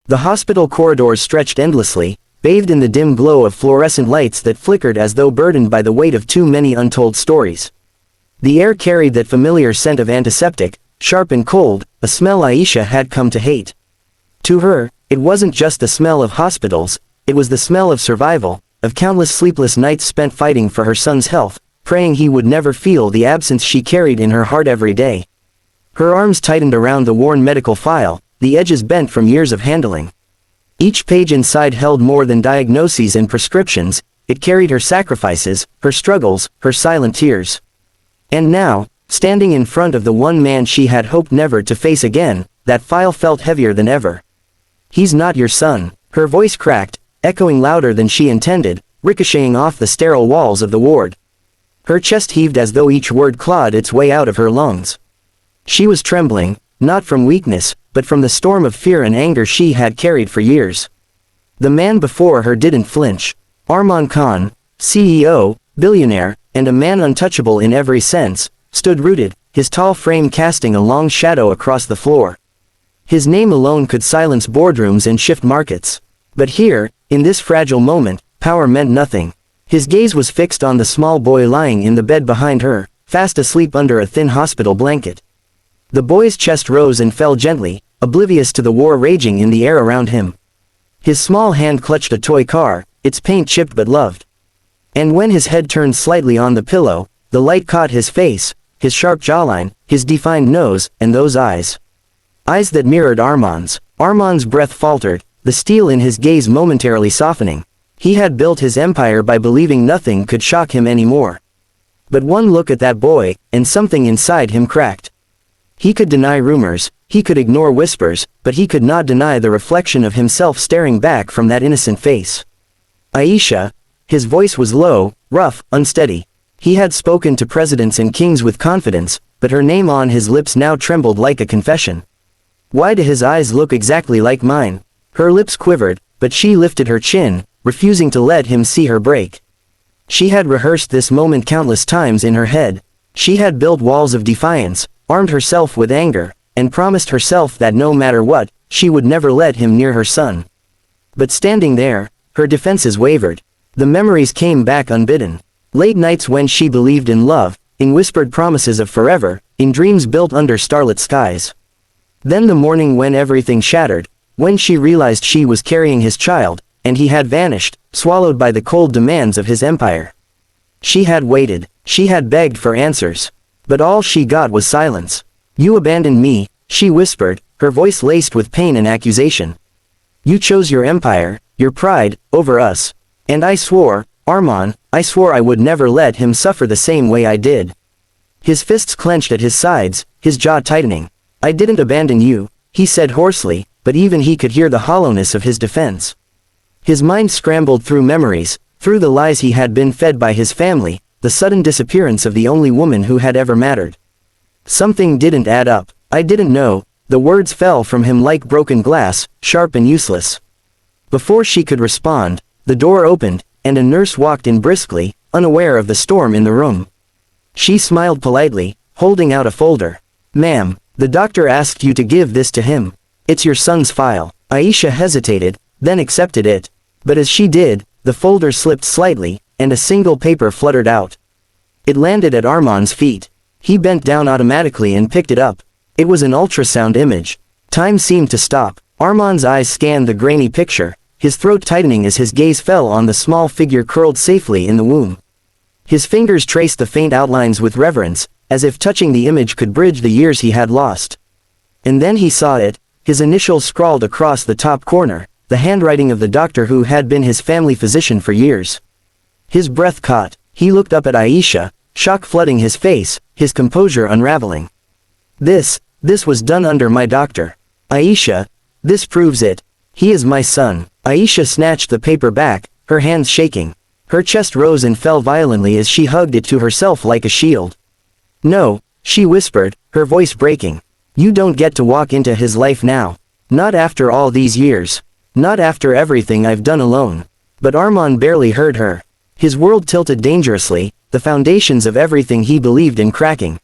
The hospital corridors stretched endlessly, bathed in the dim glow of fluorescent lights that flickered as though burdened by the weight of too many untold stories. The air carried that familiar scent of antiseptic, sharp and cold, a smell Aisha had come to hate. To her, it wasn't just the smell of hospitals, it was the smell of survival, of countless sleepless nights spent fighting for her son's health, praying he would never feel the absence she carried in her heart every day. Her arms tightened around the worn medical file, the edges bent from years of handling. Each page inside held more than diagnoses and prescriptions, it carried her sacrifices, her struggles, her silent tears. And now, standing in front of the one man she had hoped never to face again, that file felt heavier than ever. "He's not your son," her voice cracked, echoing louder than she intended, ricocheting off the sterile walls of the ward. Her chest heaved as though each word clawed its way out of her lungs. She was trembling, not from weakness, but from the storm of fear and anger she had carried for years. The man before her didn't flinch. Arman Khan, CEO, billionaire, and a man untouchable in every sense, stood rooted, his tall frame casting a long shadow across the floor. His name alone could silence boardrooms and shift markets. But here, in this fragile moment, power meant nothing. His gaze was fixed on the small boy lying in the bed behind her, fast asleep under a thin hospital blanket. The boy's chest rose and fell gently, oblivious to the war raging in the air around him. His small hand clutched a toy car, its paint chipped but loved. And when his head turned slightly on the pillow, the light caught his face, his sharp jawline, his defined nose, and those eyes. Eyes that mirrored Arman's. Arman's breath faltered, the steel in his gaze momentarily softening. He had built his empire by believing nothing could shock him anymore. But one look at that boy, and something inside him cracked. He could deny rumors, he could ignore whispers, but he could not deny the reflection of himself staring back from that innocent face. Aisha. His voice was low, rough, unsteady. He had spoken to presidents and kings with confidence, but her name on his lips now trembled like a confession. Why do his eyes look exactly like mine? Her lips quivered, but she lifted her chin, refusing to let him see her break. She had rehearsed this moment countless times in her head. She had built walls of defiance, armed herself with anger, and promised herself that no matter what, she would never let him near her son. But standing there, her defenses wavered. The memories came back unbidden. Late nights when she believed in love, in whispered promises of forever, in dreams built under starlit skies. Then the morning when everything shattered, when she realized she was carrying his child, and he had vanished, swallowed by the cold demands of his empire. She had waited, she had begged for answers. But all she got was silence. "You abandoned me," she whispered, her voice laced with pain and accusation. "You chose your empire, your pride, over us. And I swore, Arman, I swore I would never let him suffer the same way I did." His fists clenched at his sides, his jaw tightening. "I didn't abandon you," he said hoarsely, but even he could hear the hollowness of his defense. His mind scrambled through memories, through the lies he had been fed by his family, the sudden disappearance of the only woman who had ever mattered. Something didn't add up. "I didn't know." The words fell from him like broken glass, sharp and useless. Before she could respond, the door opened, and a nurse walked in briskly, unaware of the storm in the room. She smiled politely, holding out a folder. "Ma'am, the doctor asked you to give this to him. It's your son's file." Aisha hesitated, then accepted it. But as she did, the folder slipped slightly, and a single paper fluttered out. It landed at Arman's feet. He bent down automatically and picked it up. It was an ultrasound image. Time seemed to stop. Arman's eyes scanned the grainy picture, his throat tightening as his gaze fell on the small figure curled safely in the womb. His fingers traced the faint outlines with reverence, as if touching the image could bridge the years he had lost. And then he saw it, his initials scrawled across the top corner, the handwriting of the doctor who had been his family physician for years. His breath caught. He looked up at Aisha, shock flooding his face, his composure unraveling. This was done under my doctor. Aisha, this proves it. He is my son." Aisha snatched the paper back, her hands shaking. Her chest rose and fell violently as she hugged it to herself like a shield. "No," she whispered, her voice breaking. "You don't get to walk into his life now. Not after all these years. Not after everything I've done alone." But Arman barely heard her. His world tilted dangerously, the foundations of everything he believed in cracking.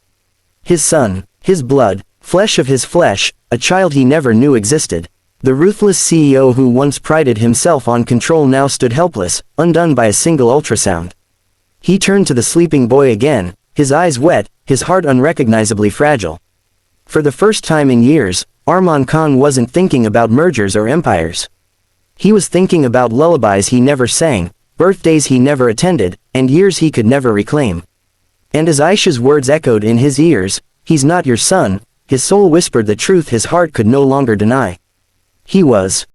His son, his blood, flesh of his flesh, a child he never knew existed. The ruthless CEO who once prided himself on control now stood helpless, undone by a single ultrasound. He turned to the sleeping boy again, his eyes wet, his heart unrecognizably fragile. For the first time in years, Arman Khan wasn't thinking about mergers or empires. He was thinking about lullabies he never sang, birthdays he never attended, and years he could never reclaim. And as Aisha's words echoed in his ears, "He's not your son," his soul whispered the truth his heart could no longer deny. He was.